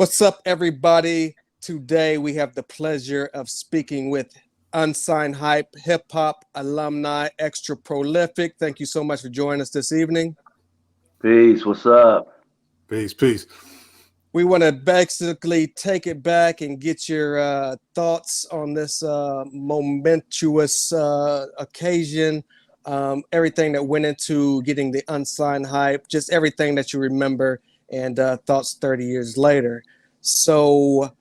What's up, everybody? Today we have the pleasure of speaking with Unsigned Hype, hip hop alumni, extra prolific. Thank you so much for joining us this evening. Peace. What's up? Peace. We want to basically take it back and get your thoughts on this momentous occasion, everything that went into getting the Unsigned Hype, just everything that you remember and thoughts 30 years later. So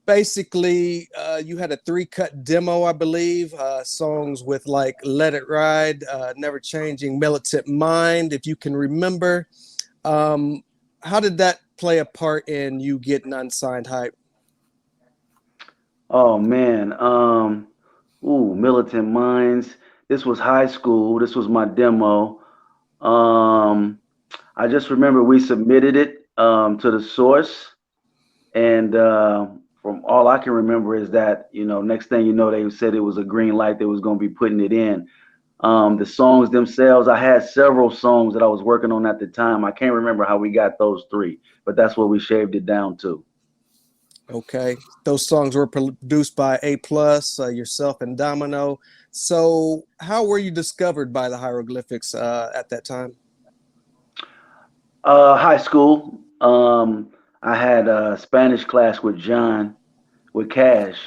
basically, you had a 3-cut demo, I believe, songs with like Let It Ride, Never Changing, Militant Mind, if you can remember. How did that play a part in you getting Unsigned Hype? Oh man. Militant Minds. This was high school. This was my demo. Um, I just remember we submitted it to the source, and from all I can remember is that next thing you know, they said it was a green light. They was gonna be putting it in. The songs themselves, I had several songs that I was working on at the time. I can't remember how we got those three, but that's what we shaved it down to. Okay, those songs were produced by A Plus, yourself and Domino. So, how were you discovered by the hieroglyphics at that time? High school. I had a Spanish class with John, with Cash,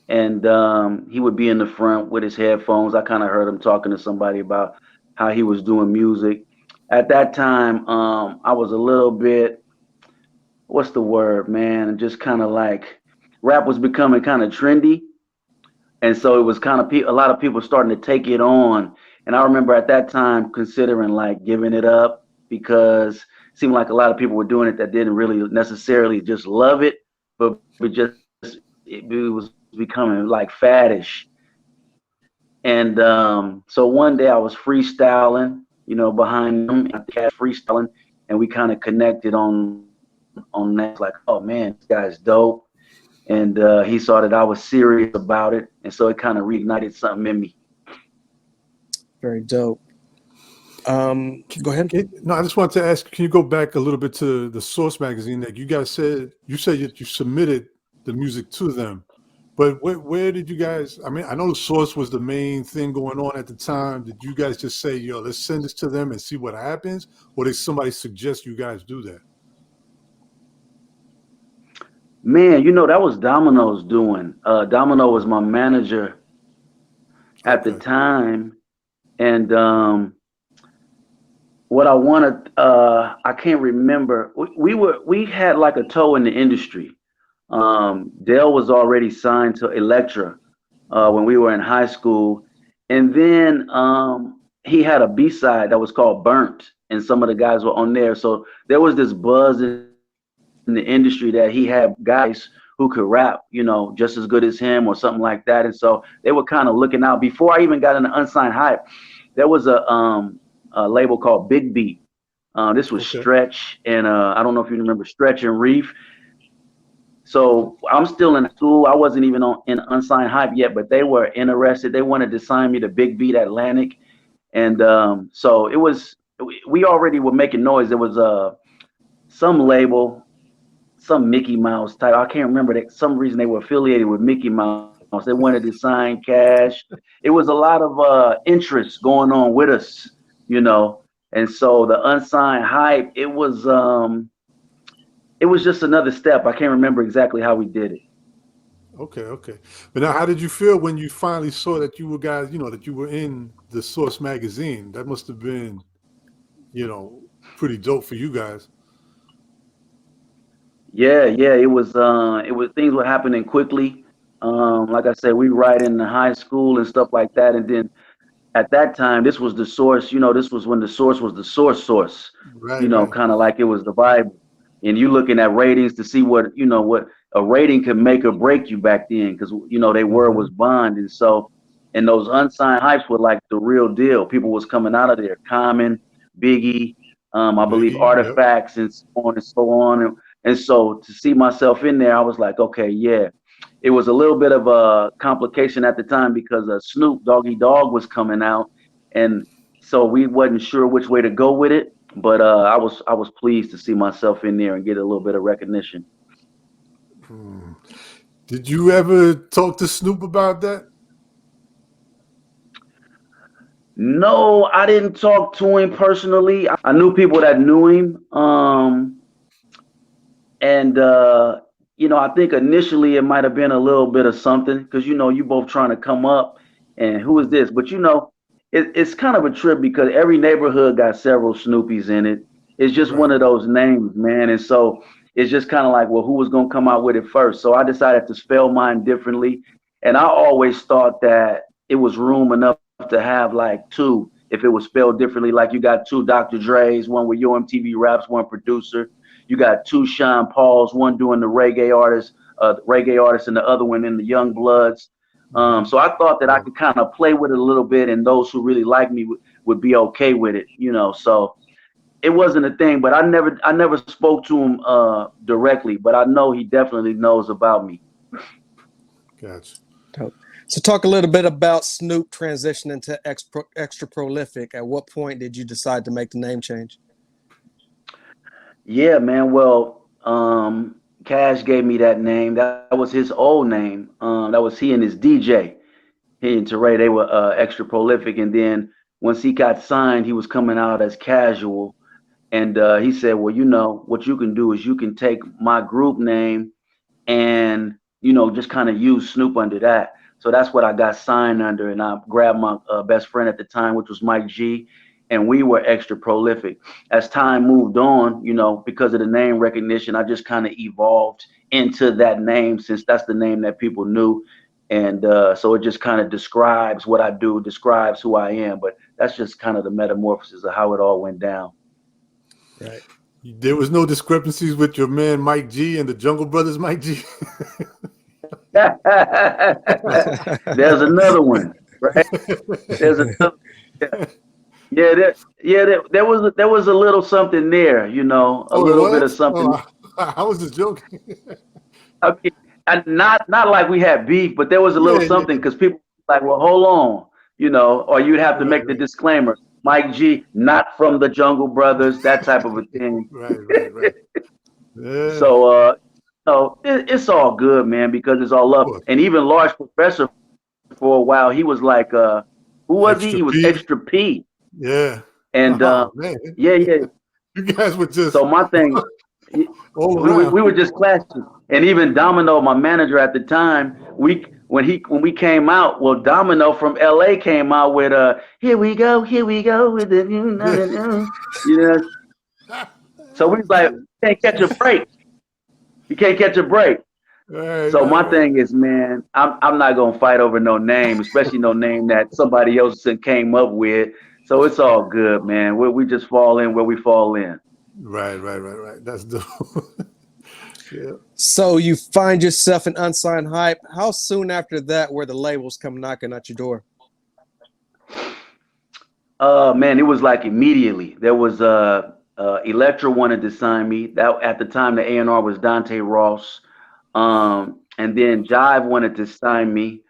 and he would be in the front with his headphones. I kind of heard him talking to somebody about how he was doing music. At that time, I was a little bit, what's the word, man? Just kind of like rap was becoming kind of trendy, and so it was kind of a lot of people starting to take it on. And I remember at that time considering like giving it up because it seemed like a lot of people were doing it that didn't really necessarily just love it, but it was becoming like faddish. And so one day I was freestyling, behind him, I think I was freestyling, and we kind of connected on that. Like, oh man, this guy's dope. And he saw that I was serious about it, and so it kind of reignited something in me. Very dope. Go ahead. No, I just wanted to ask, can you go back a little bit to the Source magazine that you guys said that you submitted the music to them, but where did you guys, I mean, I know the Source was the main thing going on at the time. Did you guys just say, yo, let's send this to them and see what happens? Or did somebody suggest you guys do that? Man, that was Domino's doing. Domino was my manager at the time, and what I wanted, I can't remember. We had like a toe in the industry. Dale was already signed to Elektra when we were in high school, and then he had a B-side that was called Burnt, and some of the guys were on there. So there was this buzz in the industry that he had guys who could rap, just as good as him or something like that. And so they were kind of looking out. Before I even got into Unsigned Hype, there was a label called Big Beat. This was Stretch, and I don't know if you remember Stretch and Reef. So I'm still in school. I wasn't even in Unsigned Hype yet, but they were interested. They wanted to sign me to Big Beat Atlantic, and so it was. We already were making noise. There was some label, some Mickey Mouse type. I can't remember that. Some reason they were affiliated with Mickey Mouse. They wanted to sign Cash. It was a lot of interest going on with us, And so the Unsigned Hype, it was just another step. I can't remember exactly how we did it. Okay. But now, how did you feel when you finally saw that you were guys, that you were in the Source magazine? That must have been, pretty dope for you guys. Yeah, it was things were happening quickly. Like I said, we write in the high school and stuff like that, and then at that time, this was the source. This was when the source was the source. Right. Kind of like it was the Bible. And you looking at ratings to see what a rating could make or break you back then, because they word was bond, and so and those Unsigned Hypes were like the real deal. People was coming out of there, Common, Biggie, I believe Artifacts, and so on and so on. And so to see myself in there, I was like, okay, yeah. It was a little bit of a complication at the time because Snoop Doggy Dogg was coming out, and so we wasn't sure which way to go with it. But I was pleased to see myself in there and get a little bit of recognition. Did you ever talk to Snoop about that? No, I didn't talk to him personally. I knew people that knew him. And I think initially it might have been a little bit of something because you both trying to come up and who is this? But it's kind of a trip because every neighborhood got several Snoopies in it. It's just Right. one of those names, man. And so it's just kind of like, well, who was gonna come out with it first? So I decided to spell mine differently. And I always thought that it was room enough to have like two if it was spelled differently. Like you got two Dr. Dre's, one with Yo MTV Raps, one producer. You got two Sean Pauls, one doing the reggae artist, and the other one in the Young Bloods. So I thought that I could kind of play with it a little bit, and those who really like me would be okay with it, So it wasn't a thing, but I never spoke to him directly, but I know he definitely knows about me. Gotcha. So talk a little bit about Snoop transitioning to extra prolific. At what point did you decide to make the name change? Yeah, man. Well, Cash gave me that name. That was his old name. That was he and his DJ. He and Teray, they were extra prolific. And then once he got signed, he was coming out as Casual. And he said, well, what you can do is you can take my group name and, just kind of use Snoop under that. So that's what I got signed under. And I grabbed my best friend at the time, which was Mike G. And we were extra prolific. As time moved on, because of the name recognition, I just kind of evolved into that name since that's the name that people knew. And so it just kind of describes what I do, describes who I am. But that's just kind of the metamorphosis of how it all went down. Right. There was no discrepancies with your man Mike G and the Jungle Brothers Mike G. There's another one, right? There's another. There was a little something there, a little bit of something. I was just joking. Okay, and not like we had beef, but there was a little something because people were like, well, hold on, or you'd have to make the disclaimer, Mike G, not from the Jungle Brothers, that type of a thing. Right. Yeah. So, it's all good, man, because it's all up. And even Large Professor, for a while, he was like, who was he? He was Extra P. Yeah. And man. yeah. You guys were just so my thing. We were just clashing, and even Domino, my manager at the time, when we came out, well, Domino from LA came out with here we go with the So we was like, you can't catch a break. You can't catch a break. So my thing is, man, I'm not gonna fight over no name, especially no name that somebody else came up with. So it's all good, man. We just fall in where we fall in. Right. That's dope. Yeah. So you find yourself in Unsigned Hype. How soon after that were the labels come knocking at your door? Man, it was like immediately. There was Elektra wanted to sign me. That at the time the A&R was Dante Ross. And then Jive wanted to sign me.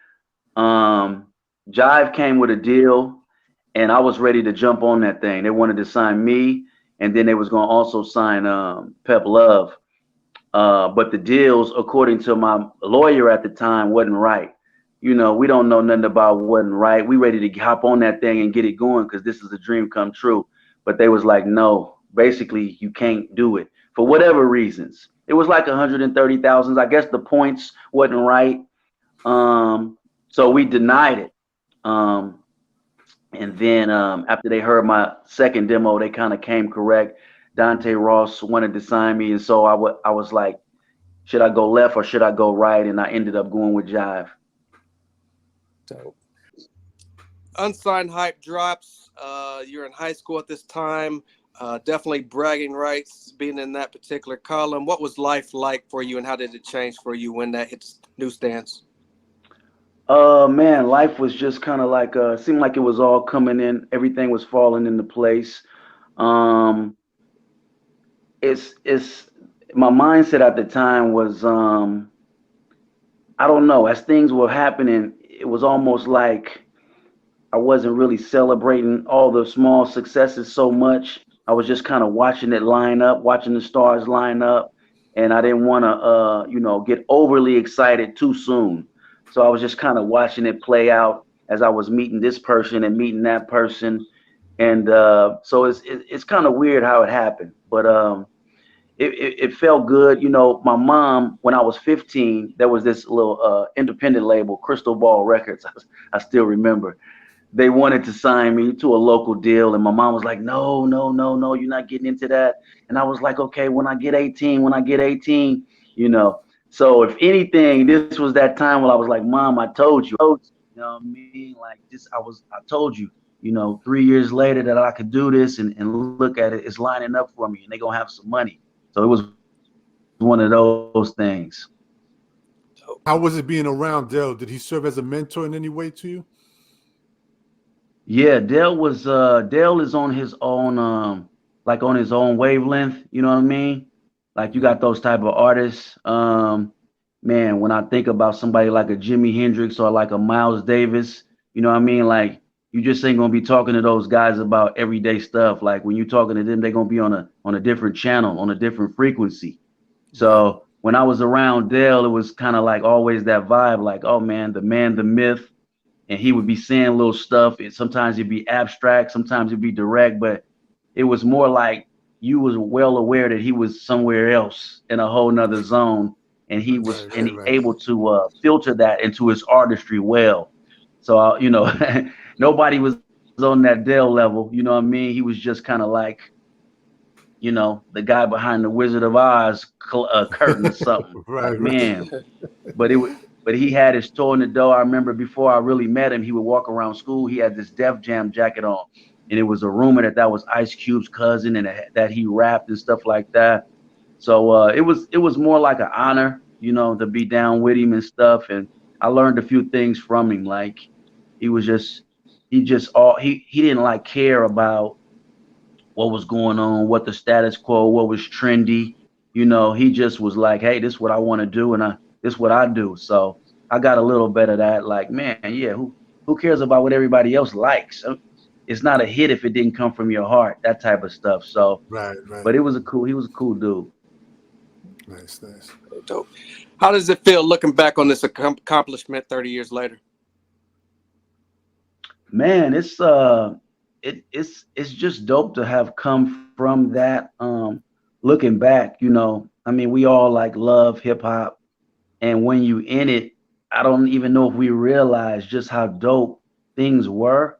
Jive came with a deal, and I was ready to jump on that thing. They wanted to sign me, and then they was gonna also sign Pep Love. But the deals, according to my lawyer at the time, wasn't right. We don't know nothing about wasn't right. We ready to hop on that thing and get it going because this is a dream come true. But they was like, no, basically you can't do it for whatever reasons. It was like 130,000. I guess the points wasn't right. So we denied it. And then after they heard my second demo, they kind of came correct. Dante Ross wanted to sign me, and so I was like, should I go left or should I go right? And I ended up going with Jive. Dope. Unsigned Hype drops. You're in high school at this time. Definitely bragging rights being in that particular column. What was life like for you, and how did it change for you when that hits newsstands? Man, life was just kind of like seemed like it was all coming in. Everything was falling into place. It's my mindset at the time was I don't know, as things were happening, it was almost like I wasn't really celebrating all the small successes so much. I was just kind of watching it line up, watching the stars line up, and I didn't want to, get overly excited too soon. So I was just kind of watching it play out as I was meeting this person and meeting that person, and so it's kind of weird how it happened, but it felt good. My mom, when I was 15, there was this little independent label, Crystal Ball Records. I still remember. They wanted to sign me to a local deal, and my mom was like, no, no, no, no, you're not getting into that. And I was like, okay, when I get 18, you know. So if anything, this was that time when I was like, Mom, I told you. You know what I mean? Like this, I told you, 3 years later that I could do this, and look at it, it's lining up for me, and they're gonna have some money. So it was one of those things. How was it being around Dell? Did he serve as a mentor in any way to you? Yeah, Dale is on his own, like on his own wavelength, you know what I mean? Like you got those type of artists. Man, when I think about somebody like a Jimi Hendrix or like a Miles Davis, you know what I mean? Like you just ain't gonna be talking to those guys about everyday stuff. Like when you're talking to them, they're gonna be on a different channel, on a different frequency. Right. So when I was around Dale, it was kind of like always that vibe, like, oh man, the myth, and he would be saying little stuff. Sometimes it'd be abstract, sometimes it'd be direct, but it was more like you was well aware that he was somewhere else in a whole nother zone, and Right. he Right. able to filter that into his artistry well. So nobody was on that Dell level. You know what I mean? He was just kind of like the guy behind the Wizard of Oz curtain or something. Like Right. Right. man, but it would, but he had his toe in the door. I remember before I really met him, he would walk around school. He had this Def Jam jacket on, and it was a rumor that that was Ice Cube's cousin, and that he rapped and stuff like that. So it was more like an honor, to be down with him and stuff. And I learned a few things from him. Like he was just he didn't like care about what was going on, what the status quo, what was trendy. He just was like, hey, this is what I want to do, and this is what I do. So I got a little bit of that. Like, man, yeah, who cares about what everybody else likes? It's not a hit if it didn't come from your heart, that type of stuff. So, Right. Right. but he was a cool dude. Nice. Nice. Dope. How does it feel looking back on this accomplishment 30 years later? Man, it's just dope to have come from that. Looking back, I mean, we all like love hip hop, and when you in it, I don't even know if we realize just how dope things were.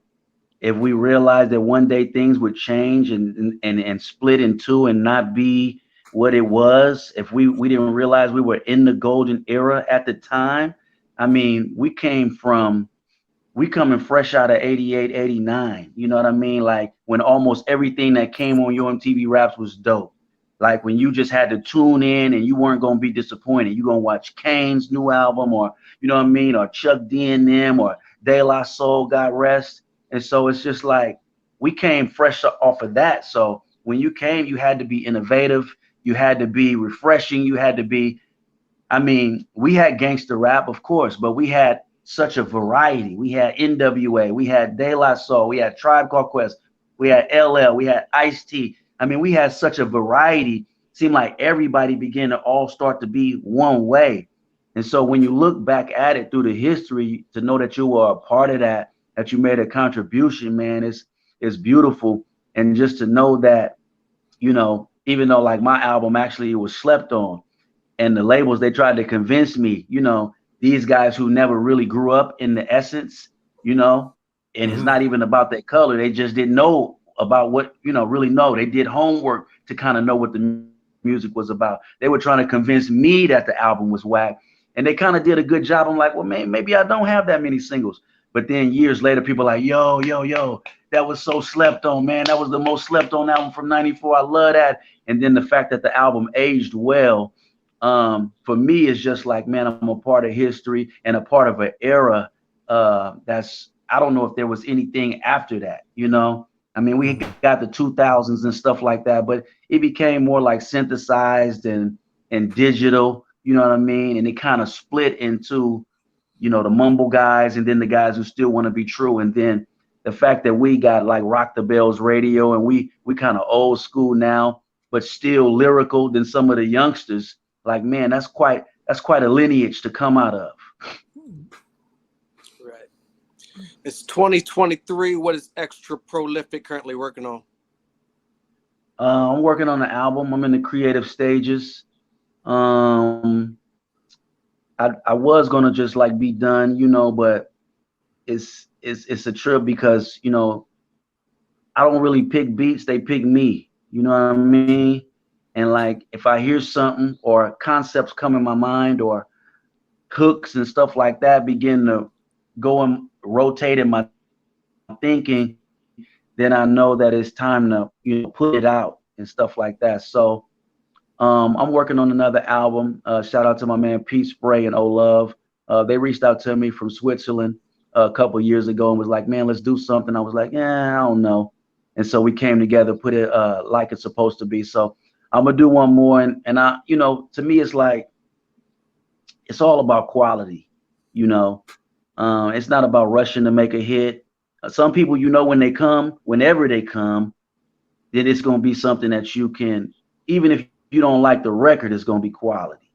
If we realized that one day things would change and split in two and not be what it was, if we didn't realize we were in the golden era at the time. I mean, we coming fresh out of 88, 89. You know what I mean? Like when almost everything that came on your MTV Raps was dope. Like when you just had to tune in and you weren't gonna be disappointed. You gonna watch Kane's new album, or you know what I mean, or Chuck D and them, or De La Soul, God rest. And so it's just like we came fresh off of that. So when you came, you had to be innovative, you had to be refreshing, you had to be, I mean, we had gangster rap, of course, but we had such a variety. We had NWA, we had De La Soul, we had Tribe Called Quest, we had LL, we had Ice T. I mean, we had such a variety. Seemed like everybody began to all start to be one way. And so when you look back at it through the history, to know that you were a part of that, that you made a contribution, man, it's beautiful. And just to know that, even though like my album actually was slept on, and the labels, they tried to convince me, these guys who never really grew up in the essence, and it's not even about their color. They just didn't know about what, really know. They did homework to kind of know what the music was about. They were trying to convince me that the album was whack, and they kind of did a good job. I'm like, well, man, maybe I don't have that many singles. But then years later, people are like, yo, that was so slept on, man. That was the most slept on album from '94. I love that. And then the fact that the album aged well, for me, it's just like, man, I'm a part of history and a part of an era that's, I don't know if there was anything after that, I mean, we got the 2000s and stuff like that, but it became more like synthesized and digital, you know what I mean? And it kind of split into, the mumble guys, and then the guys who still want to be true. And then the fact that we got like Rock the Bells radio, and we kind of old school now, but still lyrical than some of the youngsters. like, man, that's quite a lineage to come out of. Right. It's 2023. What is Extra Prolific currently working on? I'm working on an album. I'm in the creative stages. I was gonna just like be done, you know, but it's a trip because, you know, I don't really pick beats, they pick me. You know what I mean? And like if I hear something or concepts come in my mind or hooks and stuff like that begin to go and rotate in my thinking, then I know that it's time to, you know, put it out and stuff like that. So I'm working on another album. Shout out to my man Pete Spray and O Love. They reached out to me from Switzerland a couple years ago and was like, man, let's do something. I was like, yeah, I don't know. And so we came together, put it like it's supposed to be. So I'm gonna do one more, and I, you know, to me it's like it's all about quality, you know. It's not about rushing to make a hit. Some people, you know, when they come, whenever they come, then it's gonna be something that you can, even if you don't like the record, it's gonna be quality.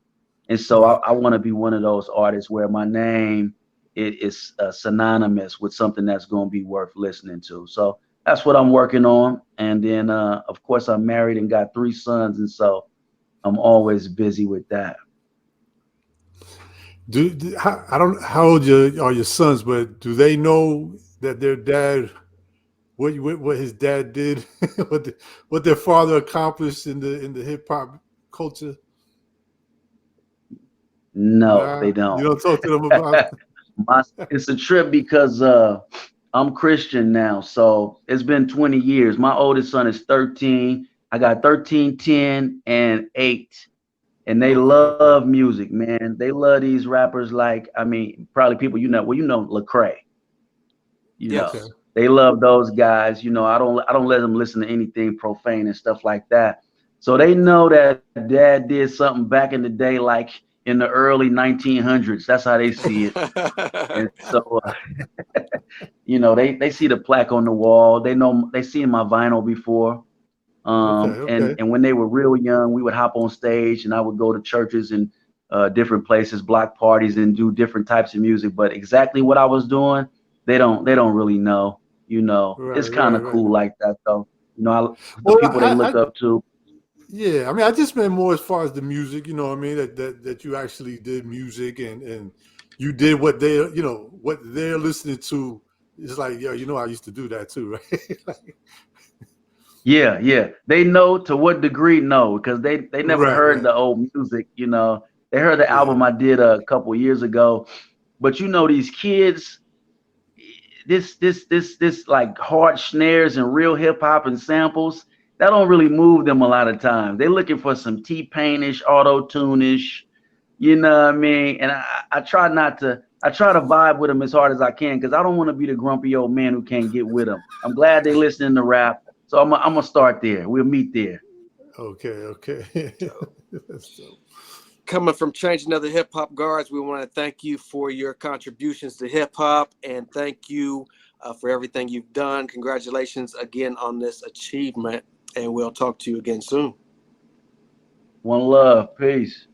And so I want to be one of those artists where my name is synonymous with something that's going to be worth listening to. So that's what I'm working on. And then, of course, I'm married and got 3 sons, and so I'm always busy with that. I don't know how old are your sons, but do they know that their dad, what his dad did, what their father accomplished in the hip hop culture? No, Nah, they you don't. don't talk to them about. It's a trip because I'm Christian now. So it's been 20 years. My oldest son is 13. I got 13, 10, and 8. And they Okay. love music, man. They love these rappers like, I mean, probably people you know, well, you know, Lecrae, you know. Okay. Yes. They love those guys. You know, I don't let them listen to anything profane and stuff like that. So they know that dad did something back in the day, like in the early 1900s. That's how they see it. And so, you know, they see the plaque on the wall. They know they seen my vinyl before. Okay. And when they were real young, we would hop on stage, and I would go to churches and different places, block parties, and do different types of music. But exactly what I was doing, they don't really know. You know, Right. it's kind of Right. cool like that, though. You know, the Well, people they look up to. yeah, I mean, I just meant more as far as the music, you know what I mean? That you actually did music and you did what they, you know, what they're listening to. It's like, yeah, you know, I used to do that too, right? Like, Yeah, yeah. They know to what degree, no, because they never right, heard right. the old music. You know, they heard the Yeah. album I did a couple years ago. But you know, these kids, this like hard snares and real hip hop and samples that don't really move them a lot of times. They're looking for some T-Painish, auto-tune-ish, you know what I mean? And I try not to. I try to vibe with them as hard as I can because I don't want to be the grumpy old man who can't get with them. I'm glad they listening to rap, so I'm gonna start there. We'll meet there. Okay, okay. That's dope. Coming from Changing Other Hip Hop Guards, we want to thank you for your contributions to hip hop, and thank you for everything you've done. Congratulations again on this achievement, and we'll talk to you again soon. One love, peace.